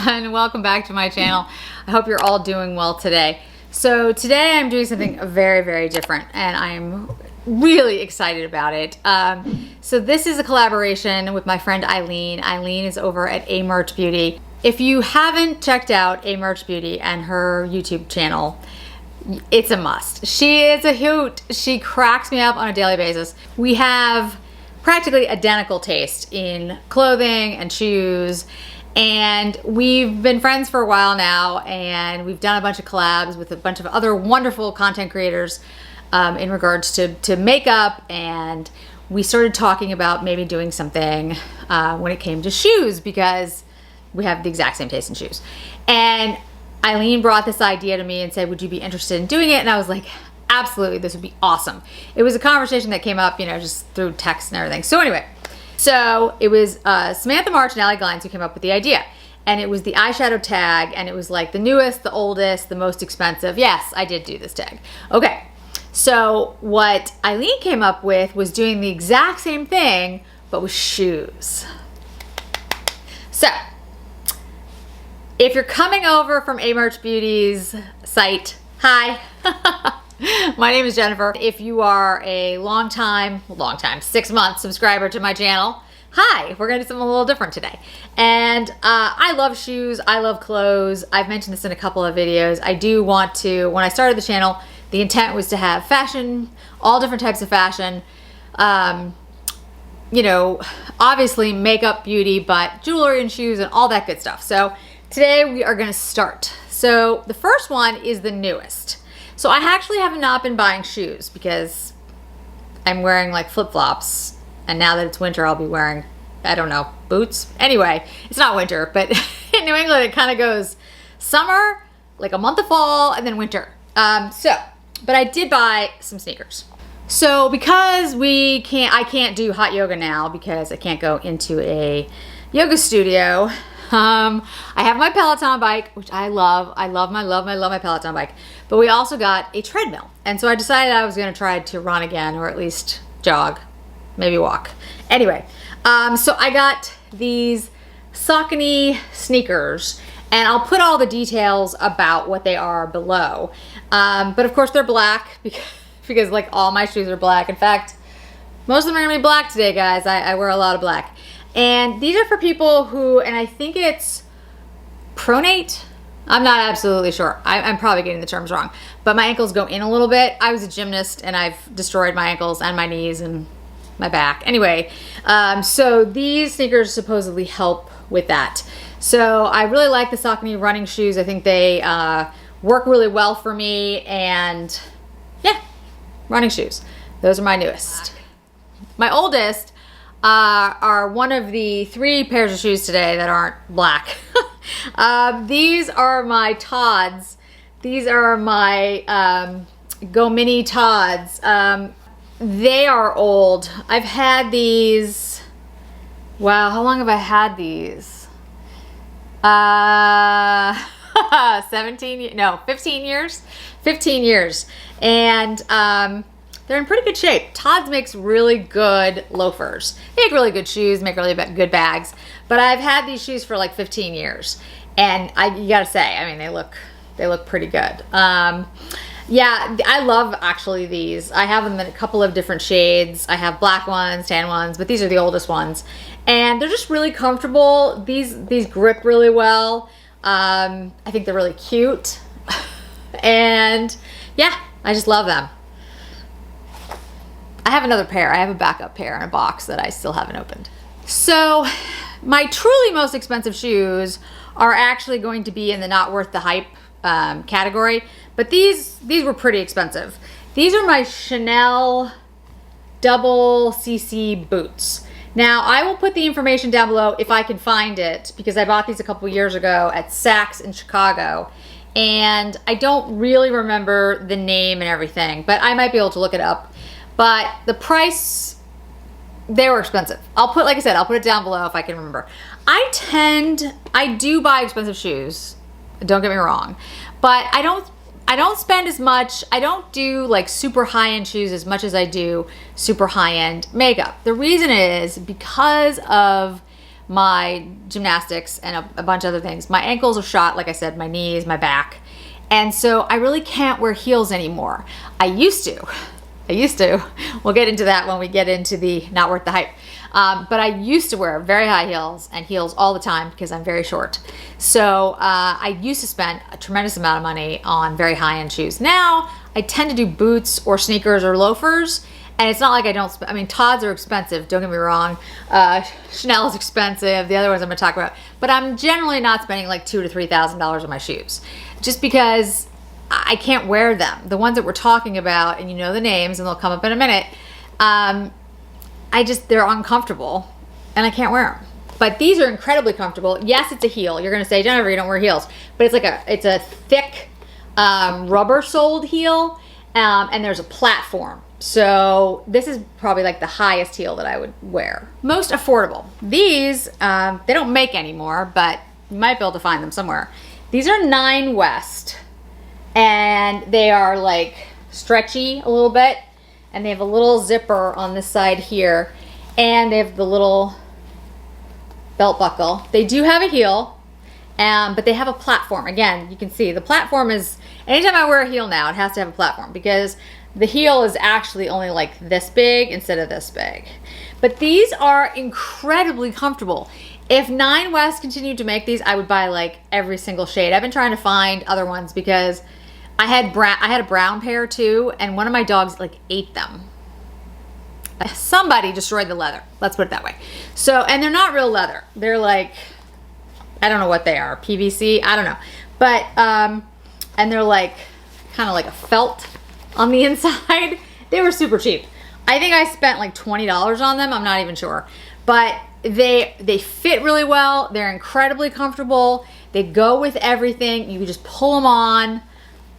everyone, welcome back to my channel. I hope you're all doing well today. So today I'm doing something very, very different and I'm really excited about it. So this is a collaboration with my friend Eileen. Eileen is over at A Merch Beauty. If you haven't checked out A Merch Beauty and her YouTube channel, it's a must. She is a hoot. She cracks me up on a daily basis. We have practically identical taste in clothing and shoes, and we've been friends for a while now, and we've done a bunch of collabs with a bunch of other wonderful content creators in regards to makeup, and we started talking about maybe doing something when it came to shoes because we have the exact same taste in shoes. And Eileen brought this idea to me and said, would you be interested in doing it? And I was like, absolutely, this would be awesome. It was a conversation that came up, you know, just through text and everything. So anyway, so it was Samantha March and Allie Glines who came up with the idea. And it was the eyeshadow tag, and it was like the newest, the oldest, the most expensive. Yes, I did do this tag. Okay, so what Eileen came up with was doing the exact same thing, but with shoes. So, if you're coming over from A Merch Beauty's site, hi. My name is Jennifer. If you are a long time, 6-month subscriber to my channel, hi, we're gonna do something a little different today. And I love shoes, I love clothes. I've mentioned this in a couple of videos. I do want to, when I started the channel, the intent was to have fashion, all different types of fashion. You know, obviously makeup, beauty, but jewelry and shoes and all that good stuff. So today we are gonna start. So the first one is the newest. So I actually have not been buying shoes because I'm wearing like flip-flops, and now that it's winter I'll be wearing, I don't know, boots? Anyway, it's not winter, but in New England it kind of goes summer, like a month of fall, and then winter. But I did buy some sneakers. So because I can't do hot yoga now because I can't go into a yoga studio, I have my Peloton bike, which I love. I love my Peloton bike. But we also got a treadmill. And so I decided I was gonna try to run again, or at least jog, maybe walk. Anyway, so I got these Saucony sneakers, and I'll put all the details about what they are below. But of course they're black because like all my shoes are black. In fact, most of them are gonna be black today, guys. I wear a lot of black. And these are for people who, and I think it's pronate. I'm not absolutely sure. I'm probably getting the terms wrong, but my ankles go in a little bit. I was a gymnast and I've destroyed my ankles and my knees and my back. Anyway, so these sneakers supposedly help with that. So I really like the Saucony running shoes. I think they work really well for me, and yeah, running shoes. Those are my newest. My oldest are one of the 3 pairs of shoes today that aren't black. These are my Todds. These are my Go Mini Todds. They are old. I've had these, wow, how long have I had these? 15 years? 15 years. And they're in pretty good shape. Todds makes really good loafers. They make really good shoes, make really good bags. But I've had these shoes for like 15 years. And you gotta say, I mean, they look pretty good. Yeah, I love actually these. I have them in a couple of different shades. I have black ones, tan ones, but these are the oldest ones. And they're just really comfortable. These grip really well. I think they're really cute. And yeah, I just love them. I have another pair. I have a backup pair in a box that I still haven't opened. So my truly most expensive shoes are actually going to be in the not worth the hype category, but these were pretty expensive. These are my Chanel double CC boots. Now I will put the information down below if I can find it, because I bought these a couple years ago at Saks in Chicago, and I don't really remember the name and everything, but I might be able to look it up. But the price, they were expensive. Like I said, I'll put it down below if I can remember. I do buy expensive shoes, don't get me wrong, but I don't spend as much. I don't do like super high-end shoes as much as I do super high-end makeup. The reason is because of my gymnastics and a bunch of other things. My ankles are shot, like I said, my knees, my back. And so I really can't wear heels anymore. I used to. We'll get into that when we get into the not worth the hype. But I used to wear very high heels and heels all the time because I'm very short. So I used to spend a tremendous amount of money on very high-end shoes. Now I tend to do boots or sneakers or loafers. And it's not like I don't, I mean, Tod's are expensive, don't get me wrong. Chanel is expensive, the other ones I'm gonna talk about. But I'm generally not spending like $2,000 to $3,000 on my shoes. Just because I can't wear them. The ones that we're talking about, and you know the names, and they'll come up in a minute, they're uncomfortable, and I can't wear them. But these are incredibly comfortable. Yes, it's a heel. You're gonna say, Jennifer, you don't wear heels. But it's a thick rubber-soled heel, and there's a platform. So this is probably like the highest heel that I would wear. Most affordable. These, they don't make anymore, but you might be able to find them somewhere. These are 9 West, and they are like stretchy a little bit, and they have a little zipper on this side here, and they have the little belt buckle. They do have a heel, but they have a platform. Again, you can see the platform is, anytime I wear a heel now, it has to have a platform because the heel is actually only like this big instead of this big. But these are incredibly comfortable. If 9 West continued to make these, I would buy like every single shade. I've been trying to find other ones because I had a brown pair too, and one of my dogs like ate them. Somebody destroyed the leather. Let's put it that way. So, and they're not real leather. They're like, I don't know what they are, PVC, I don't know. But, and they're like, kind of like a felt on the inside. They were super cheap. I think I spent like $20 on them. I'm not even sure. But they fit really well. They're incredibly comfortable. They go with everything. You can just pull them on.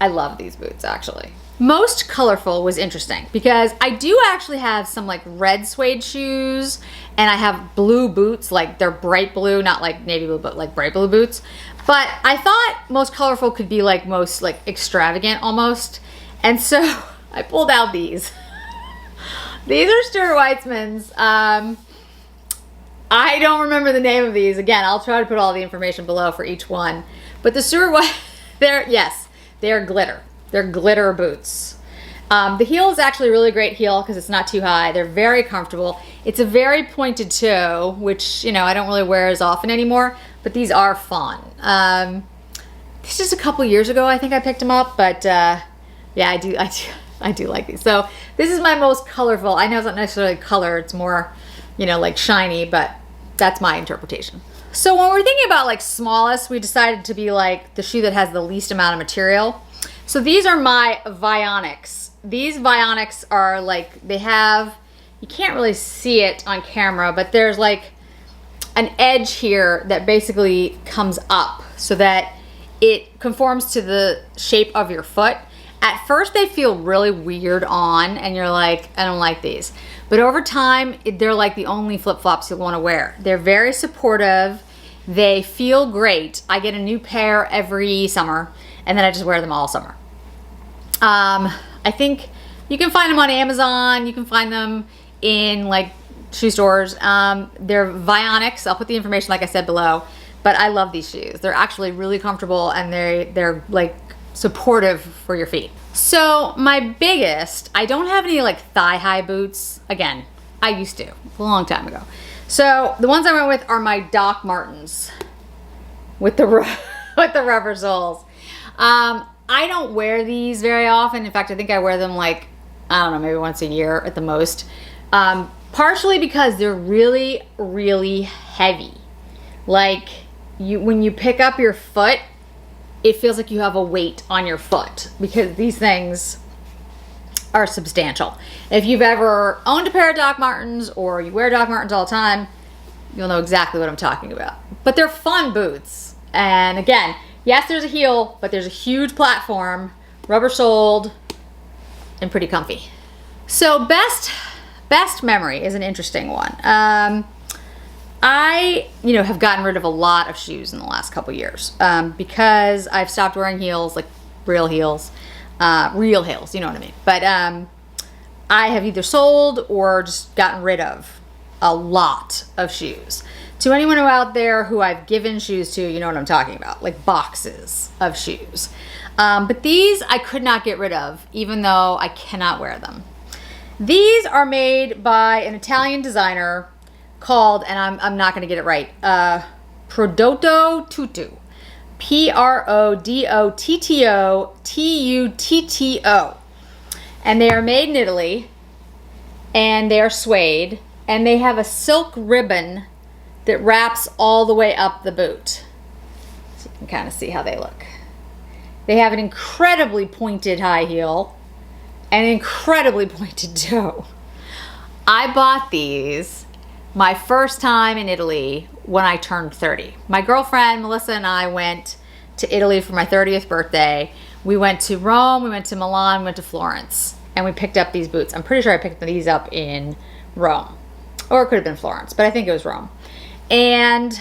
I love these boots actually. Most colorful was interesting because I do actually have some like red suede shoes, and I have blue boots, like they're bright blue, not like navy blue, but like bright blue boots. But I thought most colorful could be like most like extravagant almost. And so I pulled out these. These are Stuart Weitzman's. I don't remember the name of these. Again, I'll try to put all the information below for each one. But the Stuart Weitzman, they're glitter. They're glitter boots. The heel is actually a really great heel because it's not too high. They're very comfortable. It's a very pointed toe, which, you know, I don't really wear as often anymore, but these are fun. This is a couple years ago, I think I picked them up, but yeah, I do like these. So this is my most colorful. I know it's not necessarily color, it's more, you know, like shiny, but that's my interpretation. So when we're thinking about like smallest, we decided to be like the shoe that has the least amount of material. So these are my Vionics. These Vionics are like, they have, you can't really see it on camera, but there's like an edge here that basically comes up so that it conforms to the shape of your foot. At first they feel really weird on, and you're like, I don't like these. But over time, they're like the only flip-flops you'll want to wear. They're very supportive. They feel great. I get a new pair every summer, and then I just wear them all summer. I think you can find them on Amazon. You can find them in like shoe stores. They're Vionics. I'll put the information, like I said, below. But I love these shoes. They're actually really comfortable, and they're like supportive for your feet. So my biggest, I don't have any like thigh-high boots. Again, I used to, a long time ago. So the ones I went with are my Doc Martens with the rubber soles. I don't wear these very often. In fact, I think I wear them like, I don't know, maybe once a year at the most. Partially because they're really, really heavy. Like when you pick up your foot, it feels like you have a weight on your foot because these things are substantial. If you've ever owned a pair of Doc Martens or you wear Doc Martens all the time, you'll know exactly what I'm talking about. But they're fun boots. And again, yes, there's a heel, but there's a huge platform, rubber soled, and pretty comfy. So best memory is an interesting one. I, have gotten rid of a lot of shoes in the last couple years because I've stopped wearing heels, like real heels, you know what I mean. But I have either sold or just gotten rid of a lot of shoes. To anyone out there who I've given shoes to, you know what I'm talking about, like boxes of shoes. But these I could not get rid of, even though I cannot wear them. These are made by an Italian designer called, and I'm not gonna get it right, Prodotto Tutto. Prodotto and they are made in Italy, and they are suede, and they have a silk ribbon that wraps all the way up the boot. So you can kind of see how they look. They have an incredibly pointed high heel and an incredibly pointed toe. I bought these my first time in Italy when I turned 30. My girlfriend, Melissa, and I went to Italy for my 30th birthday. We went to Rome, we went to Milan, we went to Florence, and we picked up these boots. I'm pretty sure I picked these up in Rome, or it could have been Florence, but I think it was Rome. And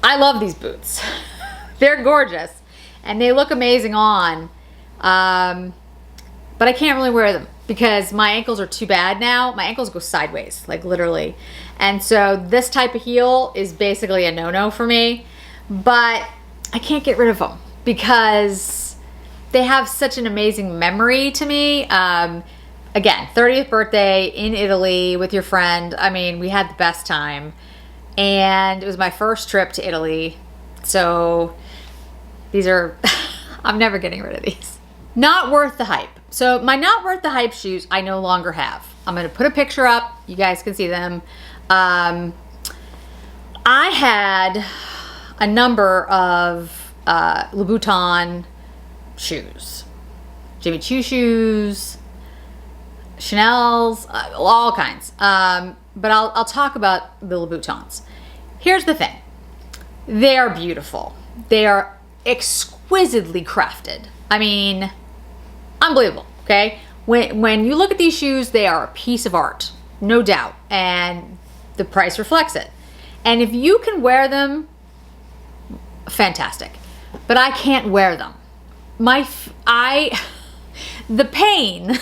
I love these boots. They're gorgeous, and they look amazing on, but I can't really wear them because my ankles are too bad now. My ankles go sideways, like literally. And so this type of heel is basically a no-no for me, but I can't get rid of them because they have such an amazing memory to me. Again, 30th birthday in Italy with your friend. I mean, we had the best time, and it was my first trip to Italy. So these are, I'm never getting rid of these. Not worth the hype. So my not worth the hype shoes I no longer have. I'm gonna put a picture up. You guys can see them. I had a number of Louboutin shoes, Jimmy Choo shoes, Chanel's, all kinds. But I'll talk about the Louboutins. Here's the thing. They are beautiful. They are exquisitely crafted. I mean, unbelievable, okay? When you look at these shoes, they are a piece of art, no doubt. And the price reflects it. And if you can wear them, fantastic. But I can't wear them. The pain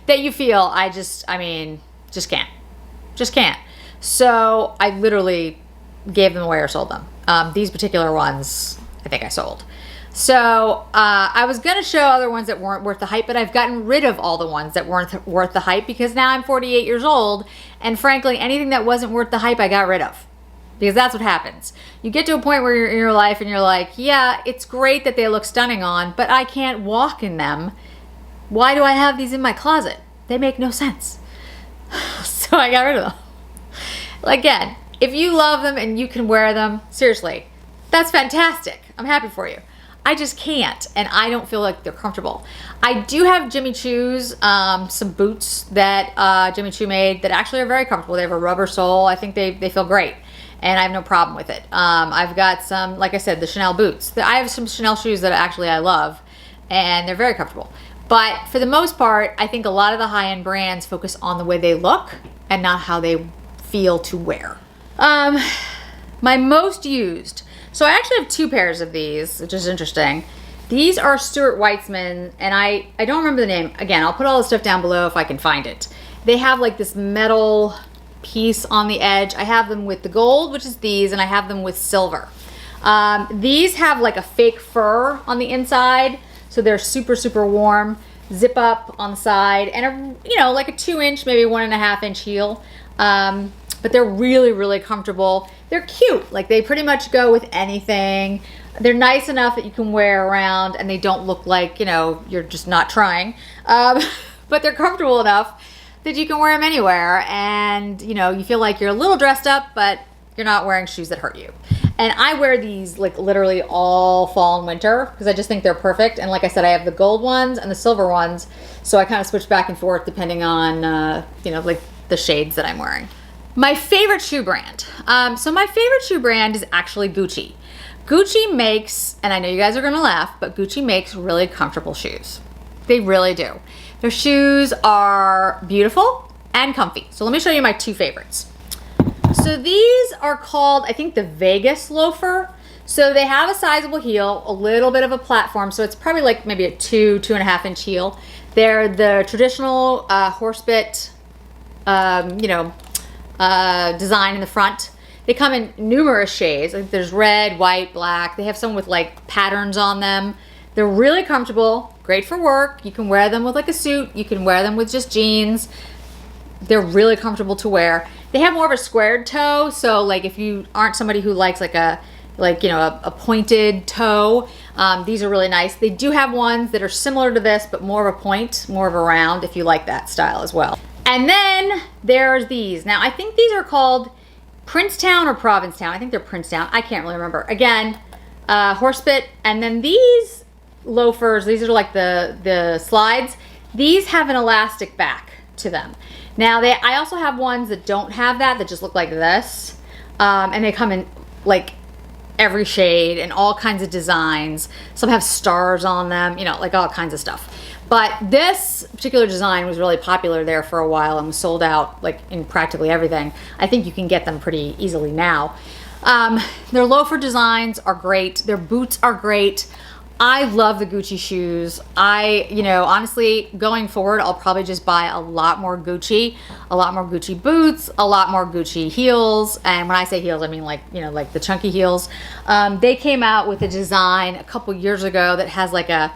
that you feel, I mean, just can't. Just can't. So I literally gave them away or sold them. These particular ones, I think I sold. So I was gonna show other ones that weren't worth the hype, but I've gotten rid of all the ones that weren't worth the hype because now I'm 48 years old, and frankly, anything that wasn't worth the hype, I got rid of. Because that's what happens. You get to a point where you're in your life and you're like, yeah, it's great that they look stunning on, but I can't walk in them. Why do I have these in my closet? They make no sense. So I got rid of them. Again, if you love them and you can wear them, seriously, that's fantastic. I'm happy for you. I just can't, and I don't feel like they're comfortable. I do have Jimmy Choo's, some boots that Jimmy Choo made that actually are very comfortable. They have a rubber sole. I think they feel great, and I have no problem with it. I've got some, like I said, the Chanel boots. I have some Chanel shoes that actually I love, and they're very comfortable. But for the most part, I think a lot of the high-end brands focus on the way they look and not how they feel to wear. My most used, so I actually have two pairs of these, which is interesting. These are Stuart Weitzman, and I don't remember the name. Again, I'll put all the stuff down below if I can find it. They have like this metal piece on the edge. I have them with the gold, which is these, and I have them with silver. These have like a fake fur on the inside, so they're super, super warm. Zip up on the side, and like a 2-inch, maybe 1.5-inch heel. But they're really, really comfortable. They're cute. Like, they pretty much go with anything. They're nice enough that you can wear around, and they don't look like, you're just not trying. But they're comfortable enough that you can wear them anywhere. And, you feel like you're a little dressed up, but you're not wearing shoes that hurt you. And I wear these like literally all fall and winter because I just think they're perfect. And like I said, I have the gold ones and the silver ones. So I kind of switch back and forth depending on, like the shades that I'm wearing. My favorite shoe brand. So my favorite shoe brand is actually Gucci. Gucci makes, and I know you guys are gonna laugh, but Gucci makes really comfortable shoes. They really do. Their shoes are beautiful and comfy. So let me show you my two favorites. So these are called, I think, the Vegas loafer. So they have a sizable heel, a little bit of a platform. So it's probably like maybe a 2.5-inch heel. They're the traditional horsebit, design in the front. They come in numerous shades. Like there's red, white, black. They have some with like patterns on them. They're really comfortable, great for work. You can wear them with like a suit. You can wear them with just jeans. They're really comfortable to wear. They have more of a squared toe. So like if you aren't somebody who likes like a pointed toe, these are really nice. They do have ones that are similar to this, but more of a point, more of a round, if you like that style as well. And then there's these. Now I think these are called Princetown or Provincetown. I think they're Princetown. I can't really remember. Again, horsebit. And then these loafers, these are like the slides. These have an elastic back to them. Now I also have ones that don't have that just look like this. And they come in like every shade and all kinds of designs. Some have stars on them, you know, like all kinds of stuff. But this particular design was really popular there for a while and was sold out like in practically everything. I think you can get them pretty easily now. Their loafer designs are great. Their boots are great. I love the Gucci shoes. Honestly, going forward, I'll probably just buy a lot more Gucci boots, a lot more Gucci heels. And when I say heels, I mean like the chunky heels. They came out with a design a couple years ago that has like a,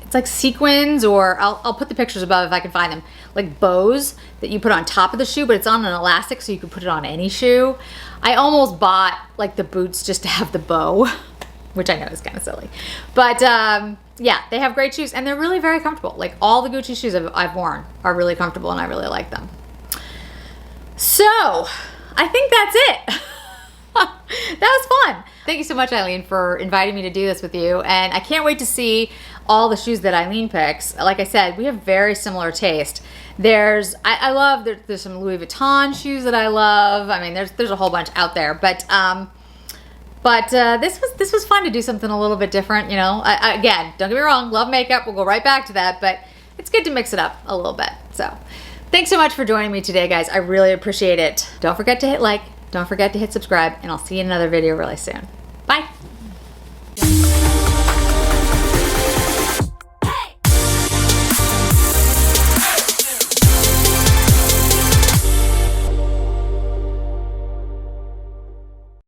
it's like sequins, or I'll put the pictures above if I can find them, like bows that you put on top of the shoe, but it's on an elastic so you can put it on any shoe. I almost bought like the boots just to have the bow, which I know is kind of silly. But yeah, they have great shoes and they're really very comfortable. Like all the Gucci shoes I've worn are really comfortable and I really like them. So I think that's it. That was fun. Thank you so much, Eileen, for inviting me to do this with you. And I can't wait to see all the shoes that Eileen picks. Like I said, we have very similar taste. There's some Louis Vuitton shoes that I love. I mean, there's a whole bunch out there, but this was fun to do something a little bit different. You know, again, don't get me wrong, love makeup. We'll go right back to that, but it's good to mix it up a little bit. So thanks so much for joining me today, guys. I really appreciate it. Don't forget to hit like, don't forget to hit subscribe, and I'll see you in another video really soon. Bye.